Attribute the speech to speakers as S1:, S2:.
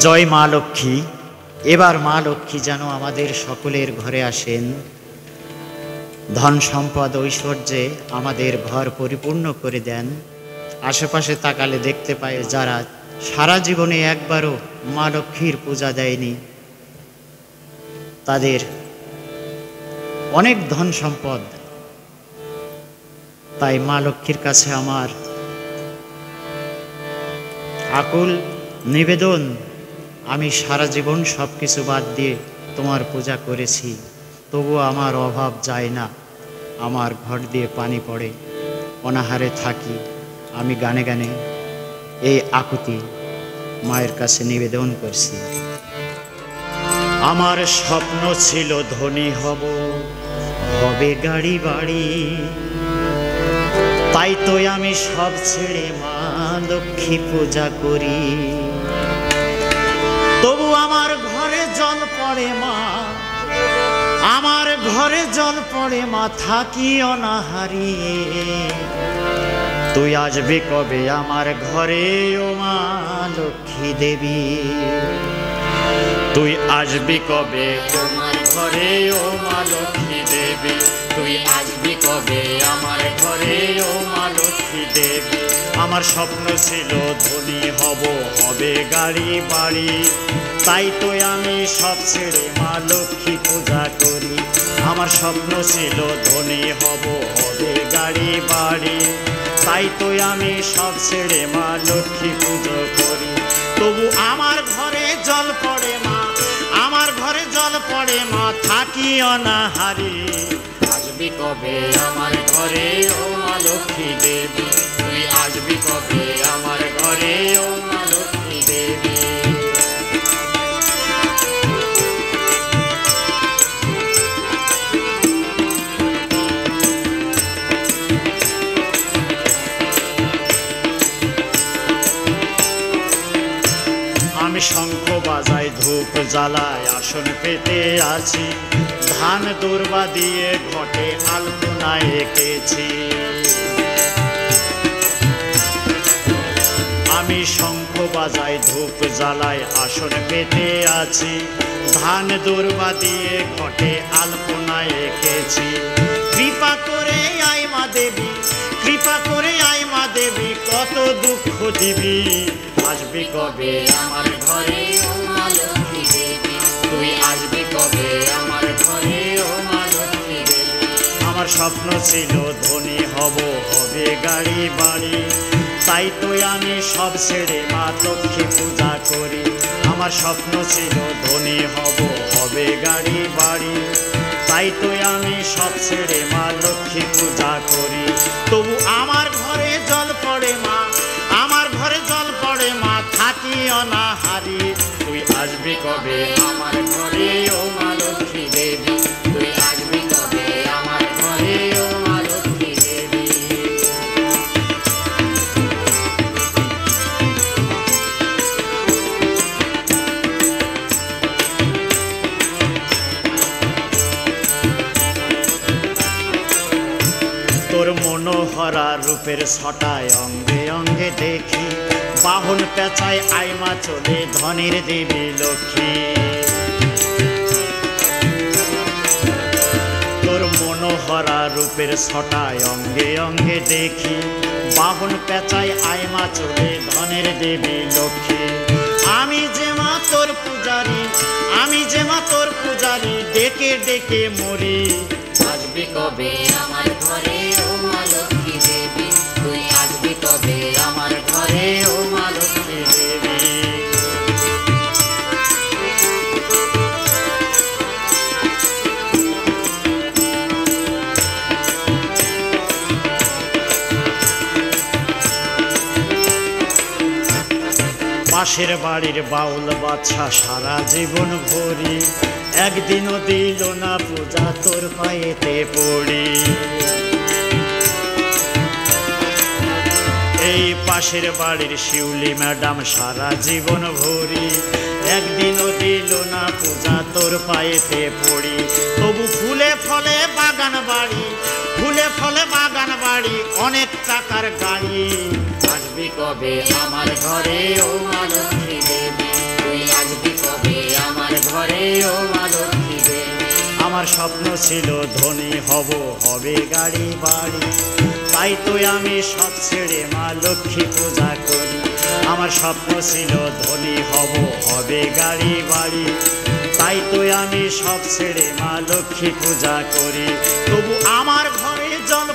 S1: জয় মা লক্ষ্মী। এবার মা লক্ষ্মী যেন আমাদের সকলের ঘরে আসেন, ধন সম্পদ ঐশ্বর্যে আমাদের ঘর পরিপূর্ণ করে দেন। আশেপাশে তাকালে দেখতে পাই যারা সারা জীবনে একবারও মা লক্ষ্মীর পূজা দেয়নি, তাদের অনেক ধন সম্পদ। তাই মা লক্ষ্মীর কাছে আমার আকুল নিবেদন, আমি সারা জীবন সব কিছু বাদ দিয়ে তোমার পূজা করেছি, তবুও আমার অভাব যায় না, আমার ঘর দিয়ে পানি পড়ে, অনাহারে থাকি। আমি গানে গানে এই আকুতি মায়ের কাছে নিবেদন করছি। আমার স্বপ্ন ছিল ধনী হব, হবে গাড়ি বাড়ি, তাই তো আমি সব ছেড়ে মা লক্ষ্মী পূজা করি। তবু আমার ঘরে জল পড়ে মা, আমার ঘরে জল পড়ে মা, থাকি অনাহারি। তুই আসবি কবে আমার ঘরে ও মা লক্ষ্মী দেবী? তুই আসবি কবে আমার ঘরে ও মা লক্ষ্মী দেবী? তুই আসবি কবে আমার ঘরে ও মা লক্ষ্মী দেবী? আমার স্বপ্ন ছিল ধনী হব, হবে গাড়ি বাড়ি, তাই তো আমি সব ছেড়ে মা লক্ষ্মী পূজা করি। আমার স্বপ্ন ছিল ধনী হব, হবে গাড়ি বাড়ি, তাই তো আমি সব ছেড়ে মা লক্ষ্মী পুজো করি। তবু আমার ঘরে জল পড়ে মা, আমার ঘরে জল পড়ে মা, থাকি অনাহারি। আসবি কবে আমার ঘরে ও মা লক্ষ্মী দেবী? তুই আসবি কবে আমার ঘরে ও মা লক্ষ্মী দেবী? আমি শঙ্খ বাজাই, ধূপ জ্বালাই, আসন পেতে আছি, ধান দূর্বা দিয়ে ঘটে আলপনা এঁকেছি। আমি শঙ্খ বাজাই, ধূপ জ্বালাই, আসন পেতে আছি, ধান দূর্বা দিয়ে ঘটে আলপনা এঁকেছি। কৃপা করে আয় মা দেবী, কৃপা করে আয় মা দেবী, কত দুঃখ দিবি। আসবি কবে আমার ঘরে ও মা লক্ষ্মী দেবী? তুই আসবি কবে আমার ঘরে ও মা লক্ষ্মী দেবী? আমার স্বপ্ন ছিল ধনী হব, হবে গাড়ি বাড়ি, তাই তো আমি সব ছেড়ে মা লক্ষ্মী পূজা করি। আমার স্বপ্ন ছিল ধনী হব, হবে গাড়ি বাড়ি, তাই তো আমি সব ছেড়ে মা লক্ষ্মী পূজা করি। তবু আমার ঘরে জল পড়ে মা, আমার ঘরে জল পড়ে মা, থাকি অনাহারি। তুই আসবি কবে আমার ঘরে ও মা লক্ষ্মী দেবী? তুই আসবি কবে আমার ঘরে ও মা লক্ষ্মী দেবী? তোর মনোহরা রূপের ছটায় অঙ্গে অঙ্গে দেখি, বাহন পেঁচায় আইমা চলে ধনের দেবী লক্ষ্মী। তোর মনোহরা রূপের ছটায় অঙ্গে অঙ্গে দেখি, বাহন পেঁচায় আইমা চলে ধনের দেবী লক্ষ্মী। আমি যে মা তোর পূজারি, আমি যে মা তোর পূজারি, ডেকে ডেকে মরি। আসবি কবে আমার ঘরে ও মা লক্ষ্মী দেবী? তুই আসবি কবে আমার ঘরে ও মা লক্ষ্মী দেবী? পাশের বাড়ির বাউল বাচ্চা সারা জীবন ভরি, একদিনও দিল না পূজা, তোর পায়েতে পড়ি। এই পাশের বাড়ির শিউলি ম্যাডাম সারা জীবন ভরি, একদিনও দিল না পূজা, তোর পায়েতে পড়ি। তবু ফুলে ফলে বাগান বাড়ি, ফুলে ফলে বাগান বাড়ি, অনেক টাকার গাড়ি। আসবি কবে আমার ঘরে ও মা লক্ষ্মী দেবী? আমার স্বপ্ন ছিল ধনী হব, হবে গাড়ি বাড়ি, তাই তো আমি সব ছেড়ে মা লক্ষ্মী পূজা করি। আমার স্বপ্ন ছিল ধনী হব, হবে গাড়ি বাড়ি, তাই তো আমি সব ছেড়ে মা লক্ষ্মী পূজা করি। তবু আমার ঘরে জন্ম